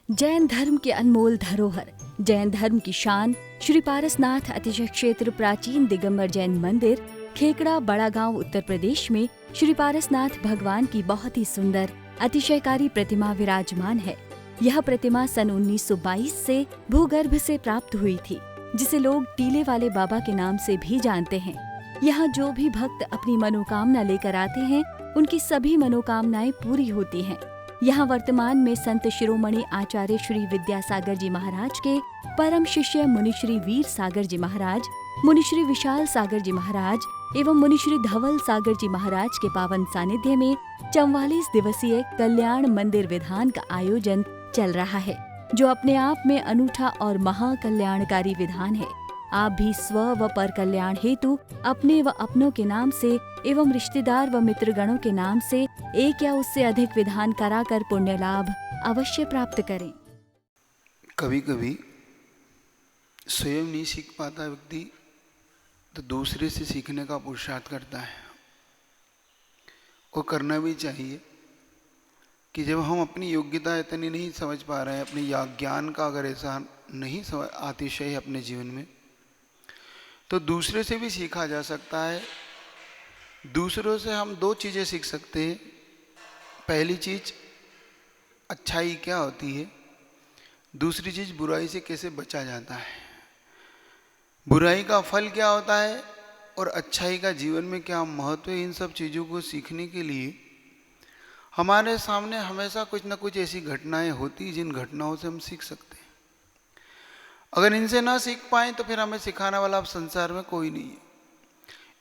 जैन धर्म के अनमोल धरोहर, जैन धर्म की शान श्री पारसनाथ अतिशय क्षेत्र प्राचीन दिगंबर जैन मंदिर, खेकड़ा, बड़ा गांव, उत्तर प्रदेश में श्री पारसनाथ भगवान की बहुत ही सुंदर अतिशयकारी प्रतिमा विराजमान है। यह प्रतिमा सन 1922 से भूगर्भ से प्राप्त हुई थी, जिसे लोग टीले वाले बाबा के नाम से भी जानते हैं। यहाँ जो भी भक्त अपनी मनोकामना लेकर आते हैं, उनकी सभी मनोकामनाएं पूरी होती हैं। यहाँ वर्तमान में संत शिरोमणि आचार्य श्री विद्यासागर जी महाराज के परम शिष्य मुनिश्री वीर सागर जी महाराज, मुनिश्री विशाल सागर जी महाराज एवं मुनिश्री धवल सागर जी महाराज के पावन सानिध्य में 44 दिवसीय कल्याण मंदिर विधान का आयोजन चल रहा है, जो अपने आप में अनूठा और महाकल्याणकारी विधान है। आप भी स्व व पर कल्याण हेतु अपने व अपनों के नाम से एवं रिश्तेदार व मित्रगणों के नाम से एक या उससे अधिक विधान कराकर पुण्य लाभ अवश्य प्राप्त करें। कभी कभी स्वयं नहीं सीख पाता व्यक्ति तो दूसरे से सीखने का पुरुषार्थ करता है, और करना भी चाहिए। कि जब हम अपनी योग्यता इतनी नहीं समझ पा रहे हैं, अपने ज्ञान का अगर ऐसा नहीं अतिशय अपने जीवन में, तो दूसरे से भी सीखा जा सकता है। दूसरों से हम दो चीज़ें सीख सकते हैं। पहली चीज़ अच्छाई क्या होती है, दूसरी चीज़ बुराई से कैसे बचा जाता है, बुराई का फल क्या होता है और अच्छाई का जीवन में क्या महत्व है। इन सब चीज़ों को सीखने के लिए हमारे सामने हमेशा कुछ ना कुछ ऐसी घटनाएं होती, जिन घटनाओं से हम सीख सकते हैं। अगर इनसे ना सीख पाएँ तो फिर हमें सिखाने वाला अब संसार में कोई नहीं है।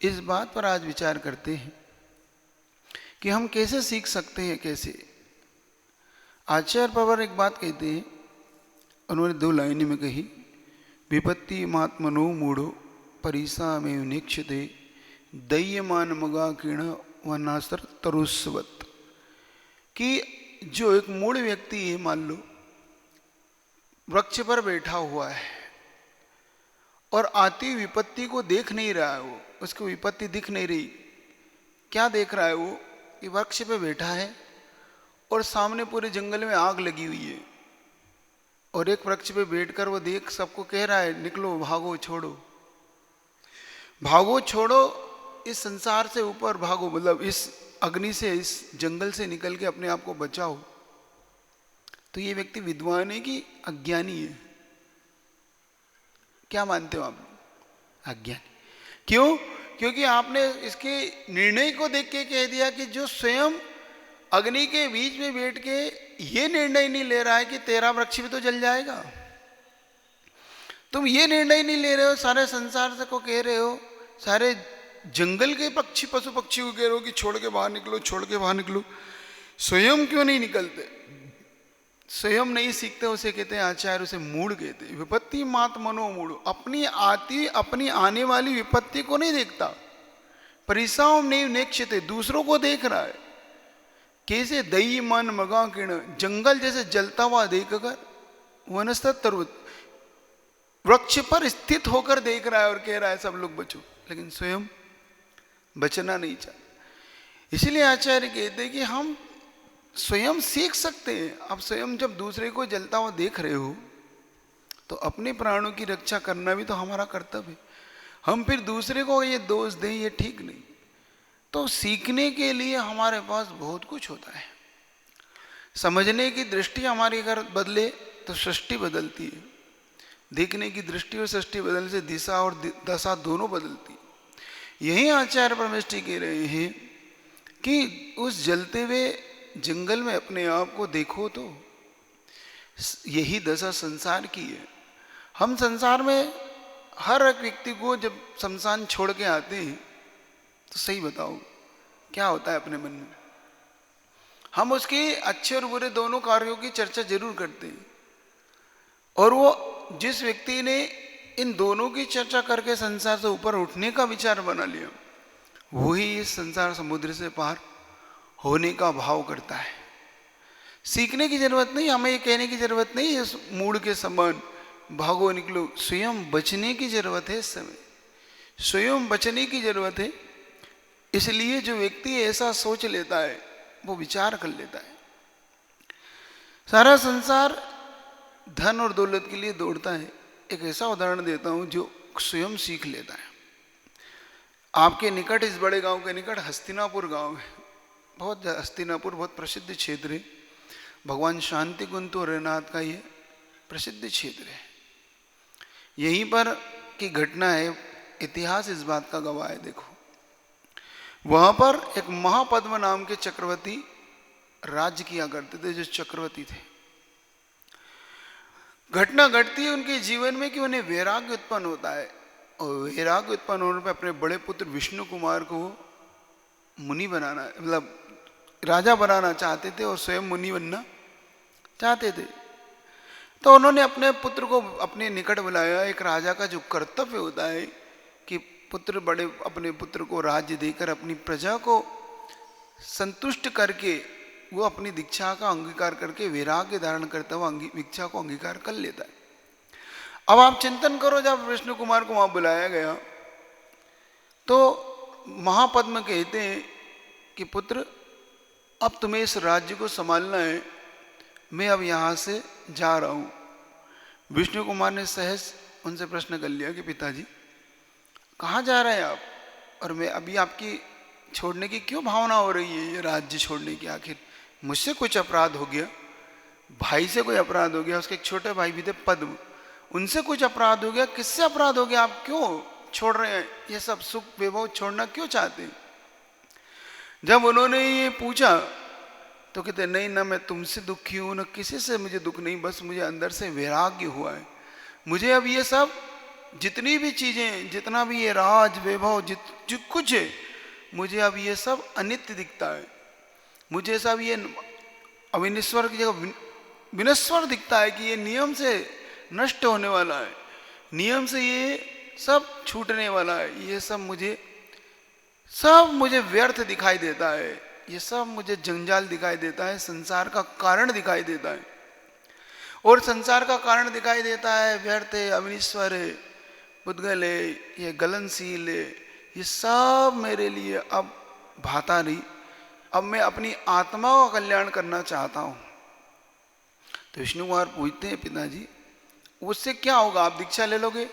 इस बात पर आज विचार करते हैं कि हम कैसे सीख सकते हैं। कैसे आचार्य प्रवर एक बात कहते हैं, उन्होंने 2 लाइनें में कही, विपत्ति मात्मनो मूढ़ो परिसा में निक्षते दय्यमान मगा किण व नासर तरुस्वत। कि जो एक मूढ़ व्यक्ति है, मान लो वृक्ष पर बैठा हुआ है और आती विपत्ति को देख नहीं रहा है, वो उसको विपत्ति दिख नहीं रही। क्या देख रहा है वो, कि वृक्ष पे बैठा है और सामने पूरे जंगल में आग लगी हुई है, और एक वृक्ष पे बैठकर वो देख सबको कह रहा है, निकलो, भागो, छोड़ो, भागो, छोड़ो, इस संसार से ऊपर भागो, मतलब इस अग्नि से, इस जंगल से निकल के अपने आप को बचाओ। तो ये व्यक्ति विद्वान है कि अज्ञानी है? क्या मानते हो आप? अज्ञानी। क्यों? क्योंकि आपने इसके निर्णय को देख के कह दिया कि जो स्वयं अग्नि के बीच में बैठ के ये निर्णय नहीं ले रहा है कि तेरा वृक्ष भी तो जल जाएगा, तुम ये निर्णय नहीं ले रहे हो, सारे संसार से को कह रहे हो, सारे जंगल के पक्षी, पशु पक्षी को कह रहे हो कि छोड़ के बाहर निकलो, छोड़ के बाहर निकलो, स्वयं क्यों नहीं निकलते? स्वयं नहीं सीखते, उसे कहते हैं आचार्य, उसे मूढ़ कहते हैं। विपत्ति मात मनो मूढ़, अपनी आने वाली विपत्ति को नहीं देखता, परिसाओं नहीं नेक्षते, दूसरों को देख रहा है। कैसे दय्य मन मगा किण, जंगल जैसे जलता हुआ देखकर, वनस्पत तरुत, वृक्ष पर स्थित होकर देख रहा है और कह रहा है सब लोग बचो, लेकिन स्वयं बचना नहीं चाहता। इसलिए आचार्य कहते हैं कि हम स्वयं सीख सकते हैं। आप स्वयं जब दूसरे को जलता हुआ देख रहे हो, तो अपने प्राणों की रक्षा करना भी तो हमारा कर्तव्य है। हम फिर दूसरे को ये दोष दें, ये ठीक नहीं। तो सीखने के लिए हमारे पास बहुत कुछ होता है। समझने की दृष्टि हमारी अगर बदले तो सृष्टि बदलती है। देखने की दृष्टि और सृष्टि बदलने से दिशा और दशा दोनों बदलती है। यही आचार्य परमेष्ठी कह रहे हैं कि उस जलते हुए जंगल में अपने आप को देखो, तो यही दशा संसार की है। हम संसार में हर एक व्यक्ति को जब शमशान छोड़ के आते हैं, तो सही बताओ क्या होता है अपने मन में? हम उसके अच्छे और बुरे दोनों कार्यों की चर्चा जरूर करते हैं, और वो जिस व्यक्ति ने इन दोनों की चर्चा करके संसार से ऊपर उठने का विचार बना लिया, वही इस संसार समुद्र से पार होने का भाव करता है। सीखने की जरूरत नहीं, हमें ये कहने की जरूरत नहीं है इस मूड के समान भागो निकलो। स्वयं बचने की जरूरत है, इस समय स्वयं बचने की जरूरत है। इसलिए जो व्यक्ति ऐसा सोच लेता है, वो विचार कर लेता है। सारा संसार धन और दौलत के लिए दौड़ता है। एक ऐसा उदाहरण देता हूँ जो स्वयं सीख लेता है। आपके निकट, इस बड़े गांव के निकट हस्तिनापुर गांव है। बहुत हस्तिनापुर बहुत प्रसिद्ध क्षेत्र है। भगवान शांति कुंत और रघुनाथ का ये प्रसिद्ध क्षेत्र है। यहीं पर की घटना है, इतिहास इस बात का गवाह है। देखो, वहां पर एक महापद्म नाम के चक्रवर्ती राज्य किया करते थे, जो चक्रवर्ती थे। घटना घटती है उनके जीवन में कि उन्हें वैराग्य उत्पन्न होता है, और वैराग्य उत्पन्न होने पर अपने बड़े पुत्र विष्णु कुमार को मुनि बनाना, मतलब राजा बनाना चाहते थे और स्वयं मुनि बनना चाहते थे। तो उन्होंने अपने पुत्र को अपने निकट बुलाया। एक राजा का जो कर्तव्य होता है कि पुत्र बड़े अपने पुत्र को राज्य देकर अपनी प्रजा को संतुष्ट करके वो अपनी दीक्षा का अंगीकार करके वैराग्य धारण करता हुआ दीक्षा को अंगीकार कर लेता है। अब आप चिंतन करो, जब विष्णु कुमार को वहां बुलाया गया तो महापद्म कहते हैं कि पुत्र, अब तुम्हें इस राज्य को संभालना है, मैं अब यहां से जा रहा हूं। विष्णु कुमार ने सहज उनसे प्रश्न कर लिया कि पिताजी, कहाँ जा रहे हैं आप, और मैं अभी आपकी छोड़ने की क्यों भावना हो रही है, ये राज्य छोड़ने की? आखिर मुझसे कुछ अपराध हो गया, भाई से कोई अपराध हो गया, उसके एक छोटे भाई भी थे पद्म, उनसे कुछ अपराध हो गया, किससे अपराध हो गया, आप क्यों छोड़ रहे हैं, ये सब सुख वैभव छोड़ना क्यों चाहते हैं? जब उन्होंने ये पूछा तो कहते, नहीं ना मैं तुमसे दुखी हूं, ना किसी से मुझे दुख नहीं, बस मुझे अंदर से वैराग्य हुआ है। मुझे अब ये सब जितनी भी चीजें, जितना भी ये राज वैभव जो कुछ है, मुझे अब ये सब अनित्य दिखता है। मुझे सब ये अविनश्वर की जगह विनश्वर दिखता है कि ये नियम से नष्ट होने वाला है, नियम से ये सब छूटने वाला है, ये सब मुझे व्यर्थ दिखाई देता है, ये सब मुझे जंजाल दिखाई देता है, संसार का कारण दिखाई देता है। और संसार का कारण दिखाई देता है, व्यर्थ है, अविनश्वर है, पुद्गल है, ये गलनशील है, ये सब मेरे लिए अब भाता नहीं। अब मैं अपनी आत्मा का कल्याण करना चाहता हूं। तो विष्णु कुमार पूछते हैं, पिताजी उससे क्या होगा, आप दीक्षा ले लोगे?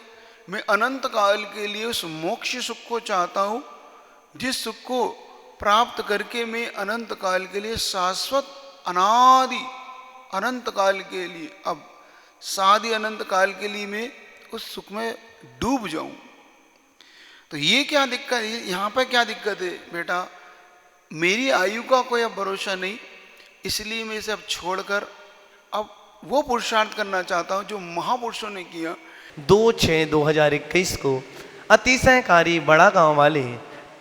मैं अनंत काल के लिए उस मोक्ष सुख को चाहता हूं, जिस सुख को प्राप्त करके मैं अनंत काल के लिए शाश्वत अनादि अनंत काल के लिए, अब सादि अनंत काल के लिए मैं उस सुख में डूब जाऊं। तो ये क्या दिक्कत है, यहाँ पर क्या दिक्कत है बेटा? मेरी आयु का कोई अब भरोसा नहीं, इसलिए मैं इसे अब छोड़कर अब वो पुरुषार्थ करना चाहता हूं जो महापुरुषों ने किया। 2/6/2021 को अतिशयकारी बड़ा गांव वाले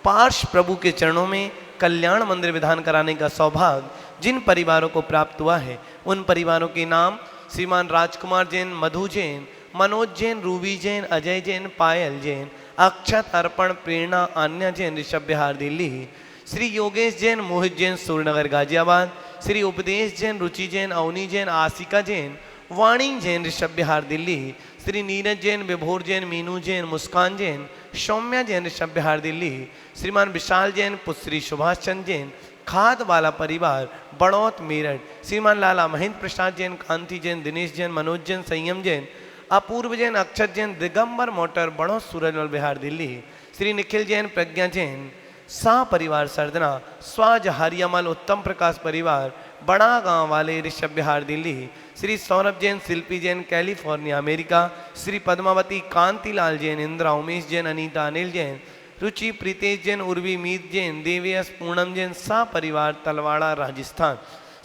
पार्श प्रभु के चरणों में कल्याण मंदिर विधान कराने का सौभाग्य जिन परिवारों को प्राप्त हुआ है, उन परिवारों के नाम श्रीमान राजकुमार जैन, मधु जैन, मनोज जैन, रूबी जैन, अजय जैन, पायल जैन, अक्षत, अर्पण, प्रेरणा, आन्या जैन, ऋषभ बिहार दिल्ली, श्री योगेश जैन, मोहित जैन, सूर्यनगर गाजियाबाद, श्री उपदेश जैन, रुचि जैन, अवनी जैन, आसिका जैन, वाणी जैन, ऋषभ बिहार दिल्ली, श्री नीरज जैन, विभोर जैन, मीनू जैन, मुस्कान जैन, सौम्या जैन, ऋषभ बिहार दिल्ली, श्रीमान विशाल जैन, पुत्री सुभाष चंद्र जैन, खाद वाला परिवार, बड़ौत मेरठ, श्रीमान लाला महेंद्र प्रसाद जैन, कांति जैन, दिनेश जैन, मनोज जैन, संयम जैन, अपूर्व जैन, अक्षत जैन, दिगंबर मोटर, बड़ौत, सूरजमल बिहार दिल्ली, श्री निखिल जैन, प्रज्ञा जैन, सा परिवार सरदना, स्वाज हरियामल, उत्तम प्रकाश परिवार, बड़ा गांव वाले, ऋषभ बिहार दिल्ली, श्री सौरभ जैन, शिल्पी जैन, कैलिफोर्निया अमेरिका, श्री पद्मावती, कांतिलाल जैन, इंदिरा, उमेश जैन, अनीता, अनिल जैन, रुचि, प्रीतेश जैन, उर्वी, मीत जैन, देवयस, पूनम जैन, सा परिवार तलवाड़ा राजस्थान,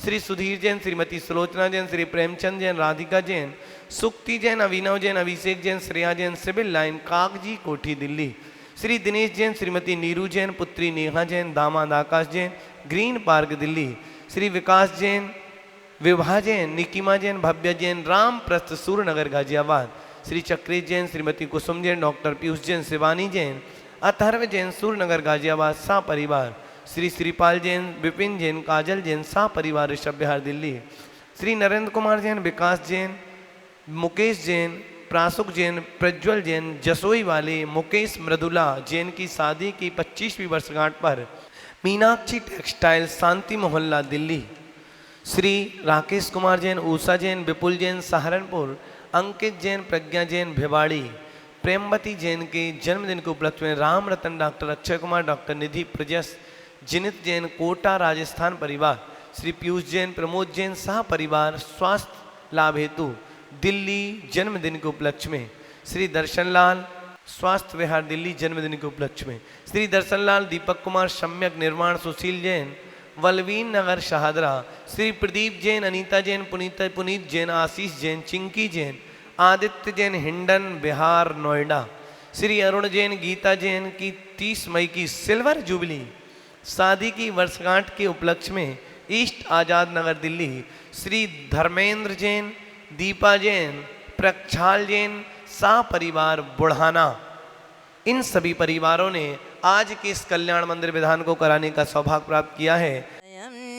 श्री सुधीर जैन, श्रीमती सुलोचना जैन, श्री प्रेमचंद जैन, राधिका जैन, सुक्ति जैन, अभिनव जैन, अभिषेक जैन, श्रेया जैन, सिविल लाइन, कागजी कोठी दिल्ली, श्री दिनेश जैन, श्रीमती नीरू जैन, पुत्री नेहा जैन, दामाद आकाश जैन, ग्रीन पार्क दिल्ली, श्री विकास जैन, विभा जैन, निकिमा जैन, भव्य जैन, राम प्रस्थ, सूर्यनगर गाजियाबाद, श्री चक्रेश जैन, श्रीमती कुसुम जैन, डॉक्टर पीयूष जैन, शिवानी जैन, अथर्व जैन, सूर्यनगर गाजियाबाद, सा परिवार, श्री श्रीपाल जैन, विपिन जैन, काजल जैन, सा परिवार, ऋषभ बिहार दिल्ली, श्री नरेंद्र कुमार जैन, विकास जैन, मुकेश जैन, प्रासुक जैन, प्रज्वल जैन, जसोई वाले, मुकेश मृदुला जैन की शादी की 25वीं वर्षगांठ पर मीनाक्षी टेक्सटाइल, शांति मोहल्ला दिल्ली, श्री राकेश कुमार जैन, उषा जैन, विपुल जैन सहारनपुर, अंकित जैन, प्रज्ञा जैन भिवाड़ी, प्रेमवती जैन के जन्मदिन के उपलक्ष्य में राम रतन, डॉक्टर अक्षय कुमार, डॉक्टर निधि प्रजस, जिनित जैन कोटा राजस्थान परिवार, श्री पीयूष जैन, प्रमोद जैन सह परिवार स्वास्थ्य लाभ हेतु दिल्ली जन्मदिन के उपलक्ष्य में, श्री दर्शन लाल स्वास्थ्य विहार दिल्ली जन्मदिन के उपलक्ष्य में, श्री दर्शन लाल, दीपक कुमार सम्यक निर्माण, सुशील जैन वलवीन नगर शहादरा, श्री प्रदीप जैन, अनीता जैन, पुनीत जैन, आशीष जैन, चिंकी जैन, आदित्य जैन हिंडन बिहार नोएडा, श्री अरुण जैन, गीता जैन की 30 मई की सिल्वर जुबली शादी की वर्षगांठ के उपलक्ष्य में ईस्ट आजाद नगर दिल्ली, श्री धर्मेंद्र जैन, दीपा जैन, प्रक्षाल जैन सा परिवार बुढ़ाना। इन सभी परिवारों ने आज के इस कल्याण मंदिर विधान को कराने का सौभाग्य प्राप्त किया है।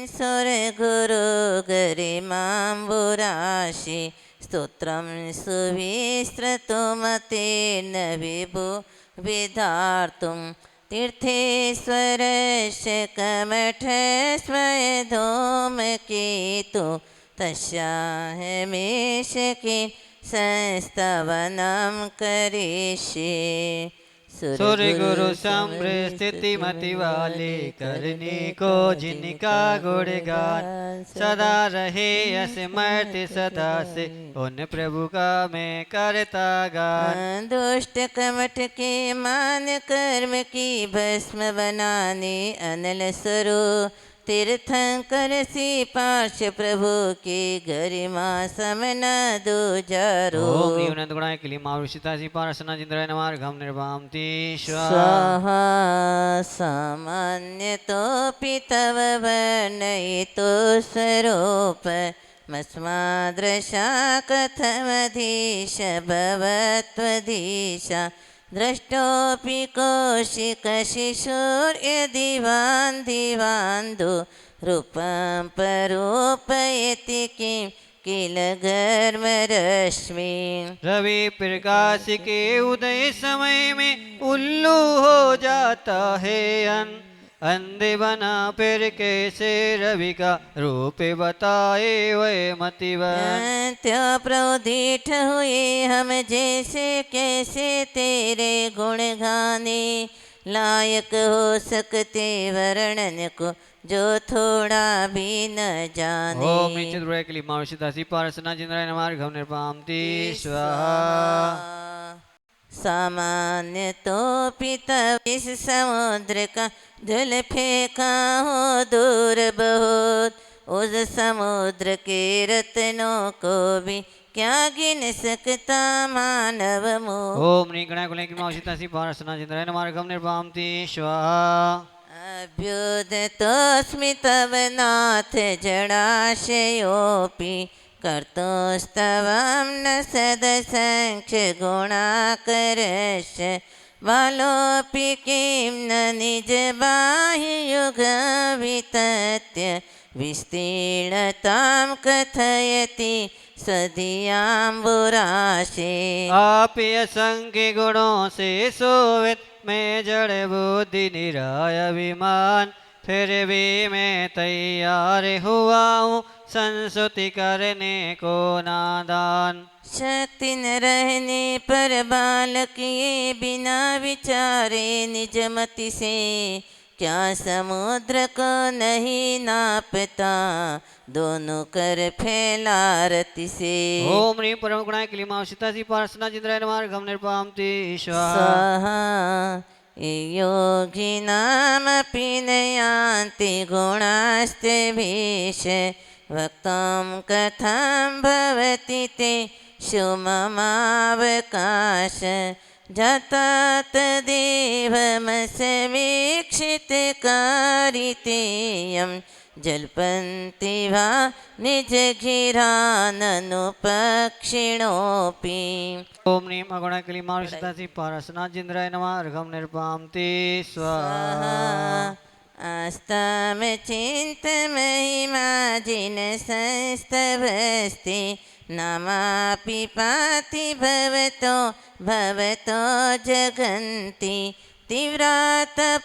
सुर गुरु गरिमाम्बुराशि स्तोत्रम सुविस्तृतुमते न विभु विधार्तुं तीर्थेश्वरस्य कमठस्वधूमकेतु तस्याहमेष के संस्तवनं करिष्ये। सूर्य गुरु स्थिति मति वाले करने को जिनका गुणगान सदा रहे असमर्थ सदा से उन प्रभु का मैं करता गान। दुष्ट कमठ के मान कर्म की भस्म बनाने अनल स्वरूप तीर्थंकर सी पार्श प्रभु के गरिमा समन दूजारो। ओम नीवनंद गुणाय किली मारुषिता सी पारसना जिंद्राय नमार्घम निर्वामति स्वाहा। सामान्य तो पितव वर्णयितो स्वरूप मस्मादृशा कथमधीश भवत्वधीशा द्रष्टोऽपि कौशिकशिशुर्यदिवान् दिवान्दो रूपं परोपयति किं किल गर्मरश्मि। रवि प्रकाश के उदय समय में उल्लू हो जाता है अंधे बना फिर कैसे रवि का रूप बताए वह मतिवन। त्यो प्रोदिठ हुए हम जैसे कैसे तेरे गुण गाने लायक हो सकते वर्णन को जो थोड़ा भी न जाने। ओम निश्चित रुकली मावशितासी पारसना जिंद्राय नमार्घम निर्वामति स्वाहा। सामान्य तो पिता इस समुद्र का जल फेंका हो दूर बहुत उस समुद्र के रत्नों को भी क्या गिन सकता मानव मोह। ओम निगणा कुले की मावशितासी पारसना जिंद्राय नमार्घम निर्वामति स्वाहा। अभ्युदतोऽस्मि तव नाथ जडाशयोऽपि कर्तोस्तवं न सदसंख्य गुणाकरश्च बालोऽपि किं न निजबाह्युगवितत्य विस्तीर्णतां कथयति सदीयाम्बुराशे। आप असंख्य गुणों से शोभित मैं जड़ बुद्धि निराय अभिमान फिर भी मैं तैयार हुआ हूँ संस्तुति करने को नादान। शक्ति न रहने पर बालक ये बिना विचारे निजमति से क्या समुद्र को नहीं नापता दोनों कर फैला रति से। ओम ह्रीं परम गुणाय क्लीं मावशिता सी पार्सना जिंद्राय नमार्घम निर्वामति स्वाहा। योगिनामपि न यान्ति गुणास्ते भीष वक्तुं कथं भवति ते सुममावकाश जाता तदेवमसमीक्षितकारितेयं जल्पन्ति वा निजघिराननुपक्षिणोऽपि। ओम ह्रीं अगुणाय क्लीं मावशिता सी पार्सना जिंद्राय नमार्घम निर्वामति स्वाहा। आस्ताम चिन्तमहिमा जिन संस्तवस्ति नामापि पाति भवतो भवतो जगन्ति तीव्रातपोपहत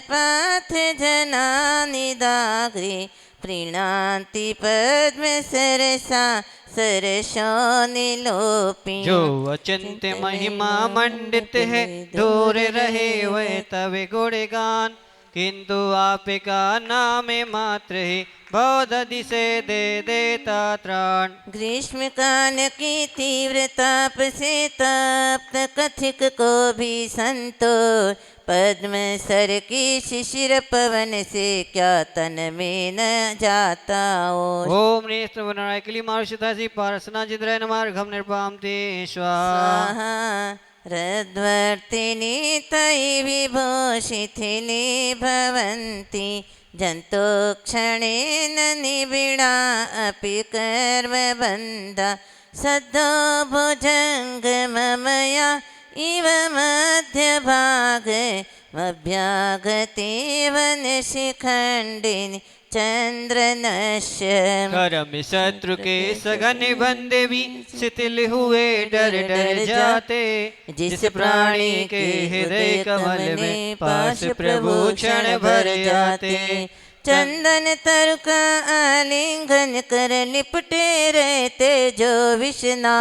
पाथ जनानि दाग्रे प्रीणान्ति पद्मसरसा सरसोनिलोपिनी। जो अचिंत्य महिमा मंडित है, दूर रहे वह तव गुणगान, किंतु आपका नाम मात्र ही बहुत दिशे दे देता त्राण। ग्रीष्म काल की तीव्र ताप से तप्त कथिक को भी संतोष, पद्म सर की शिशिर पवन से क्या तन में न जाता ओष। ओम नेत्रवनाय क्लीमारुषितासि पारसना जिद्राय नमः अर्घं निर्पामते स्वाहा। स्वाहा रद्वर्तिनी तै विभूषिथिले भवन्ति, जन्तो क्षणेन निबिडा अपि कर्मबन्धा, सद्यो भुजङ्गममया इव मध्यभागे मभ्यागते वनशिखण्डिनि चंद्रनश्य। करम शत्रु के सघन बंदे भी शिथिल हुए डर डर जाते, जिस प्राणी के हृदय कमल में पास प्रभु क्षण भर जाते। चंदन तरुका आलिंगन कर लिपटे रहते जो विष्णा,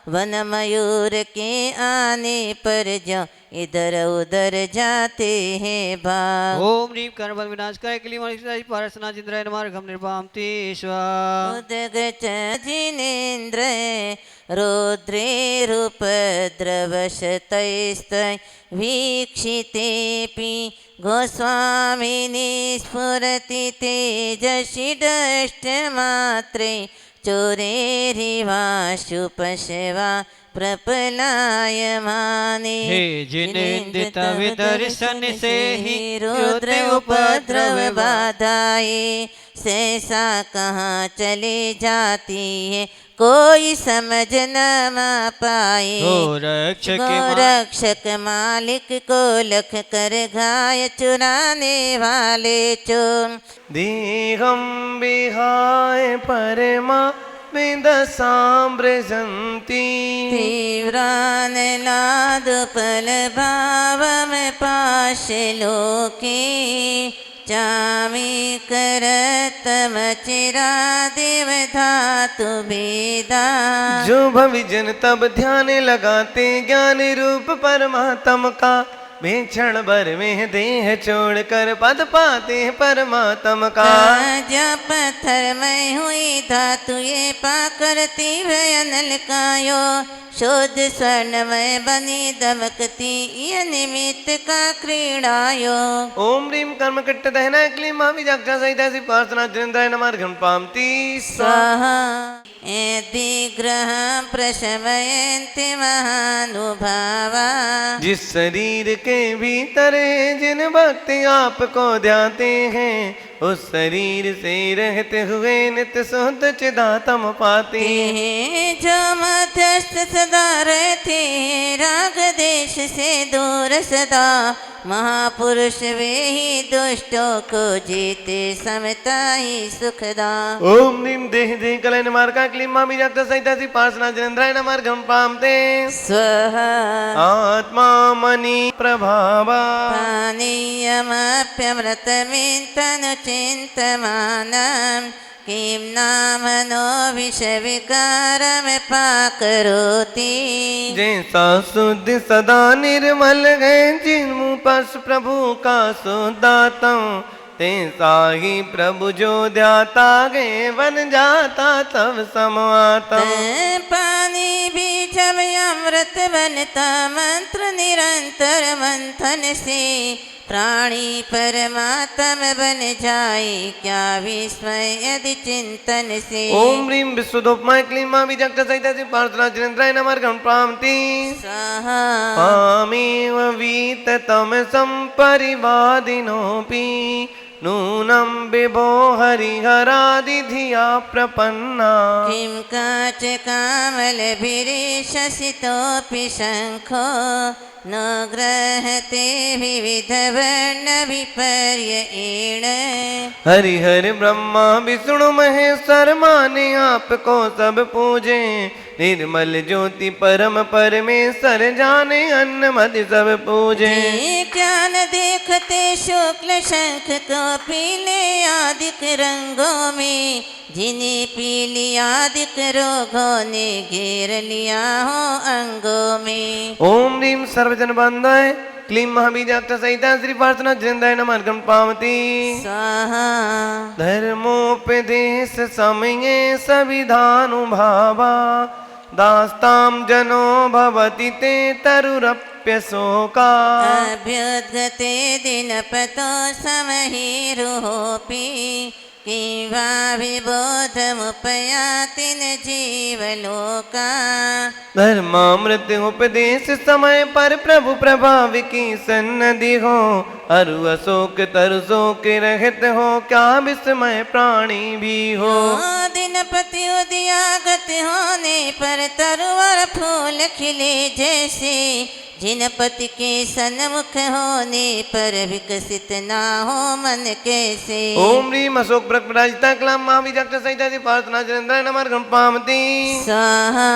वन मयूर के आने पर जो इधर उधर जाते हैं भाग। ओम ह्रीं कर्मबल विनाशकाय क्लीमारुषितासि पारसना जिद्राय नमः अर्घं निर्पामते स्वाहा। उदगच जिनेन्द्र रौद्रेरुपद्रवशतैस्तै वीक्षितेऽपि, गोस्वामिनि स्फुरति तेजसि दष्टमात्रे, चोरेरिवाशु पशवा प्रपलायमाने। हे जिनेन्द्र तव दर्शन से ही रुद्र उपद्रव बाधाए, सहसा कहाँ चले जाती है कोई समझ न पाए। रक्षक मालिक को लख कर घाय चुराने वाले चोर, देहं विहाय परमा विदसाम्रजन्ति, तीव्रानलादुपल भावम पाश लोके, चामी करतमचिरा देव धातु भेदा। जो भविजन तब ध्यान लगाते, ज्ञान रूप परमात्मा का, वे क्षण भर में देह छोड़कर पद पाते परमात्मा का। जा पत्थर में हुई धातु ये पाकर तीव्र अनल कायो, शोध स्वर्ण में बनी दमकती ये निमित्त का क्रीड़ायो। ओम ह्रीं कर्म कट्ट दहना क्लीमा विजाक्षा सहितासि पार्सना जिनेन्द्राय नमः अर्घं पामति स्वाहा। दिग्रह प्रशमयन्ति महानुभावा, जिस शरीर के भीतर जिन भक्ति आपको ध्याते हैं, उस शरीर से रहते हुए नित्य शुद्ध चिदात्म पाते हैं। जो मध्यस्थ सदा रहते राग देश से दूर सदा, महापुरुष वे ही दुष्टों को जीते समता ही सुखदा। ओम ह्रीं देह देह कलयन मार्गा क्लीमा विजाक्षा सहितासि पार्सना जिनेन्द्राय नमः अर्घं पामते स्वाहा। आत्मा मणि प्रभावा, पानीयमप्यमृतमिन्तनु चिन्तमानं, किं नामनो विषविकारम पाकरोति। जैसा शुद्ध सदा निर्मल है, जिन मुँह पर प्रभु का सुदातम, तैसा ही प्रभु जो ध्याता गे बन जाता तब समाता। पानी भी जब अमृत बनता, मंत्र निरंतर मंथन से, प्राणी परमात्मा बन जाए क्या विस्मय यदि चिंतन से। ओम ह्रीं विश्वदोपमाय क्लीमा विजाक्षा सहितासि पार्सना जिनेन्द्राय नमः अर्घं पामति स्वाहा। पामेव वीततमसं परिवादिनोऽपि, नूनं विभो हरिहरादिधिया प्रपन्ना। किं काच कामलभिरीशसितोऽपि शङ्खो, न ग्रहते विविध वर्ण विपर्ययेण। हरिहर ब्रह्मा विष्णु महेश्वर माने आपको सब पूजे, निर्मल ज्योति परम परमेश्वर जाने अन्न मति सब पूजे। ज्ञान देखते शुक्ल शंख को पीले आदिक रंगों में, जिन्हें पीली आदिक रोगों ने घेर लिया हो अंगों में। ओम ह्रीं सर्वजन बंधाय क्लीं महाबीजाक्ष सहिता श्री पार्थना जृंदाय नमः पावती स्वाहा। धर्मोपदेश समये सविधानुभावा, दास्तां जनो भवति ते तरुरप्यशोका। अभ्युद्गते दिनपतो समहीरुहोऽपि, किं वा विबोधमुपयाति न जीवलोका। धर्मामृत उपदेश समय पर प्रभु प्रभाव की सन्नधि हो, अरु अशोक तरु शोक रहित हो, क्या विस्मय प्राणी भी हो। दिनपति उदयागत होने पर तरुवर फूल खिले जैसे, जिनपति के सन्मुख होने पर विकसित ना हो मन कैसे। ओम ह्रीं अशोक प्रकटाजिता क्लाम महाबीजाक्ष सहिता श्री पार्थना जृंदाय नमः पावती स्वाहा।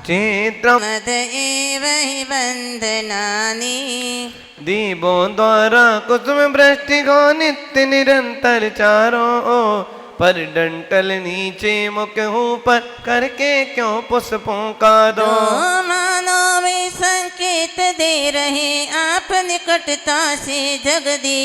चैत्र मद एव हि बंधनानि, दीपों द्वारा कुसुम वृष्टि को नित्य निरंतर चारों ओर, पर डंटल नीचे मुख ऊपर करके क्यों पुष्पों का दो। मानो वे संकेत दे रहे आप निकटता से जगदी,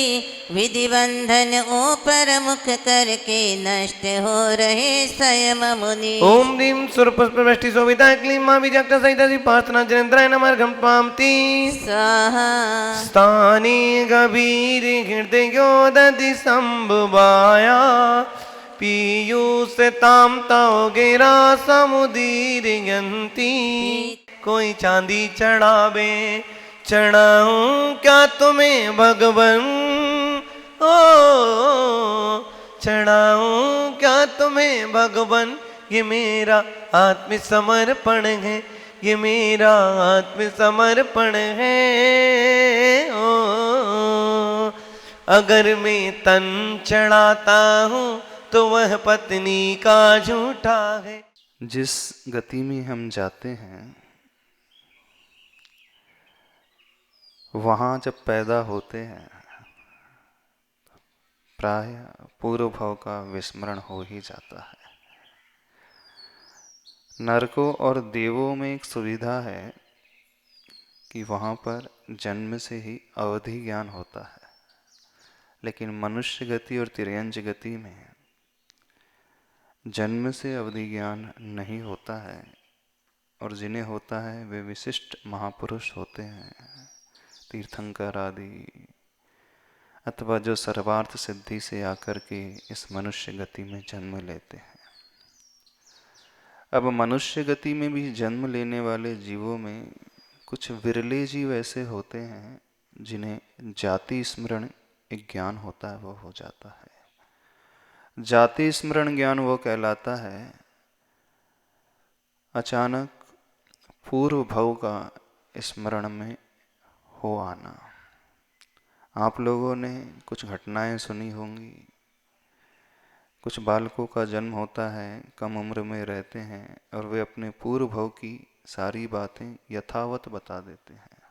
विधि बंधन ऊपर मुख करके नष्ट हो रहे स्वयं मुनि। ओम ह्रीं सुर पुष्प वृष्टि शोभिता क्लीं महाबीजाक्ष सहिता श्री पार्थना जृंदाय नमः पावती स्वाहा। स्थानी गभीर हृदयोदधि संभुवाया, पीयूष ताम तव गिरा समुदीरयंती। कोई चांदी चढ़ावे चढ़ाऊं क्या तुम्हें भगवन, ओ चढ़ाऊं क्या तुम्हें भगवन। ये मेरा आत्मसमर्पण है, ये मेरा आत्मसमर्पण है। ओ अगर मैं तन चढ़ाता हूँ तो वह पत्नी का झूठा है। जिस गति में हम जाते हैं, वहाँ जब पैदा होते हैं प्राय पूर्व भाव का विस्मरण हो ही जाता है। नरकों और देवों में एक सुविधा है कि वहाँ पर जन्म से ही अवधि ज्ञान होता है, लेकिन मनुष्य गति और तिर्यंज गति में जन्म से अवधि ज्ञान नहीं होता है, और जिन्हें होता है वे विशिष्ट महापुरुष होते हैं, तीर्थंकर आदि, अथवा जो सर्वार्थ सिद्धि से आकर के इस मनुष्य गति में जन्म लेते हैं। अब मनुष्य गति में भी जन्म लेने वाले जीवों में कुछ विरले जीव ऐसे होते हैं जिन्हें जाति स्मरण एक ज्ञान होता है, वो हो जाता है। जाति स्मरण ज्ञान वो कहलाता है अचानक पूर्व भव का स्मरण में हो आना। आप लोगों ने कुछ घटनाएं सुनी होंगी। कुछ बालकों का जन्म होता है, कम उम्र में रहते हैं, और वे अपने पूर्व भव की सारी बातें यथावत बता देते हैं।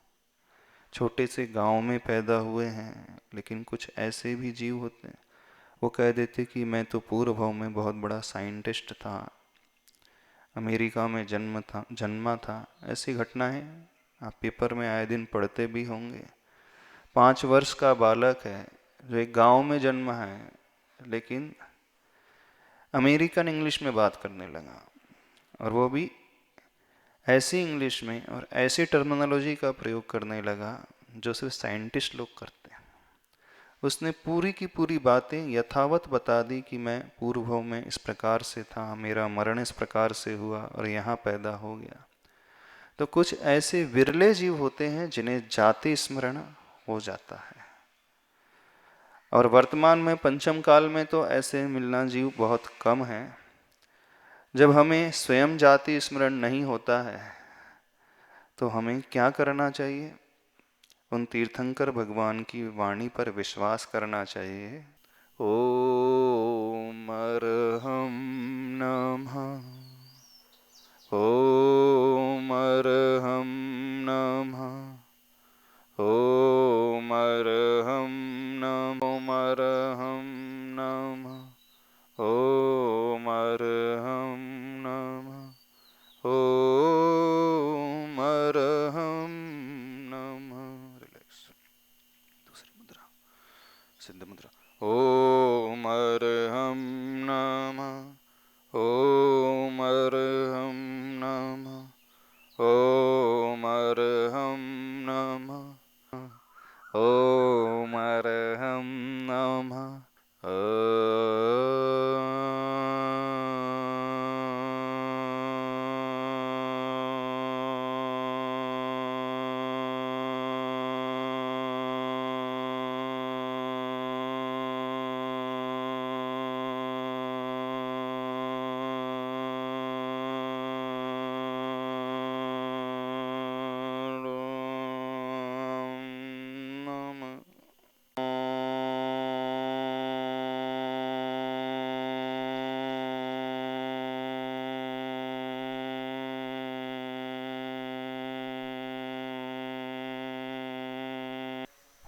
छोटे से गांव में पैदा हुए हैं, लेकिन कुछ ऐसे भी जीव होते हैं, वो कह देते कि मैं तो पूर्व भव में बहुत बड़ा साइंटिस्ट था, अमेरिका में जन्मा था। ऐसी घटनाएं आप पेपर में आए दिन पढ़ते भी होंगे। 5 वर्ष का बालक है जो एक गांव में जन्मा है, लेकिन अमेरिकन इंग्लिश में बात करने लगा, और वो भी ऐसी इंग्लिश में और ऐसी टर्मिनोलॉजी का प्रयोग करने लगा जो सिर्फ साइंटिस्ट लोग करते हैं। उसने पूरी की पूरी बातें यथावत बता दी कि मैं पूर्व भव में इस प्रकार से था, मेरा मरण इस प्रकार से हुआ और यहाँ पैदा हो गया। तो कुछ ऐसे विरले जीव होते हैं जिन्हें जाति स्मरण हो जाता है, और वर्तमान में पंचम काल में तो ऐसे मिलना जीव बहुत कम है। जब हमें स्वयं जाति स्मरण नहीं होता है तो हमें क्या करना चाहिए? उन तीर्थंकर भगवान की वाणी पर विश्वास करना चाहिए। ओम अरहम नमः, ओम अरहम नमः, ओम अरहम नमः, ओम अरहम नमः, ओम अरहम नमः, ओम अरहम नमः। रिलैक्स। दूसरी मुद्रा, सिद्ध मुद्रा। ओम अरहम नमः, ओम अरहम नमः, ओम अरहम नमः, ओम अरहम नमः।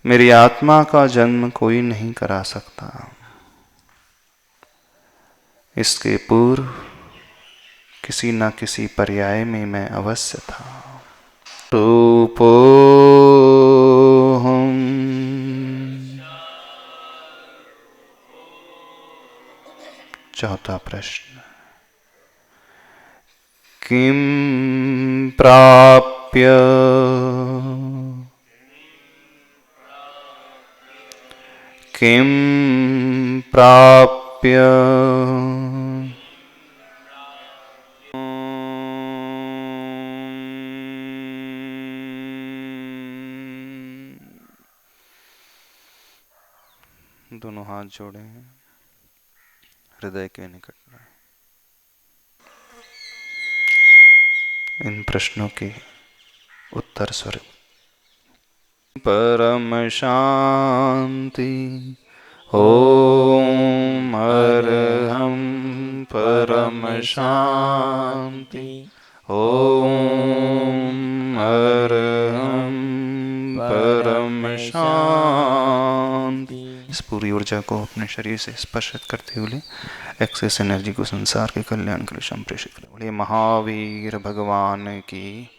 मेरी आत्मा का जन्म कोई नहीं करा सकता। इसके पूर्व किसी न किसी पर्याय में मैं अवश्य था। रूपोऽहम्। चौथा प्रश्न, किम प्राप्य किम प्राप्य दोनों हाथ जोड़े हैं, हृदय के निकट में। इन प्रश्नों के उत्तर स्वरूप परम शांति। ओम अरहम परम शांति। ओम अरहम परम शांति। इस पूरी ऊर्जा को अपने शरीर से स्पर्शित करते हुए एक्सेस एनर्जी को संसार के कल्याण के लिए संप्रेषित करें। बोलिए महावीर भगवान की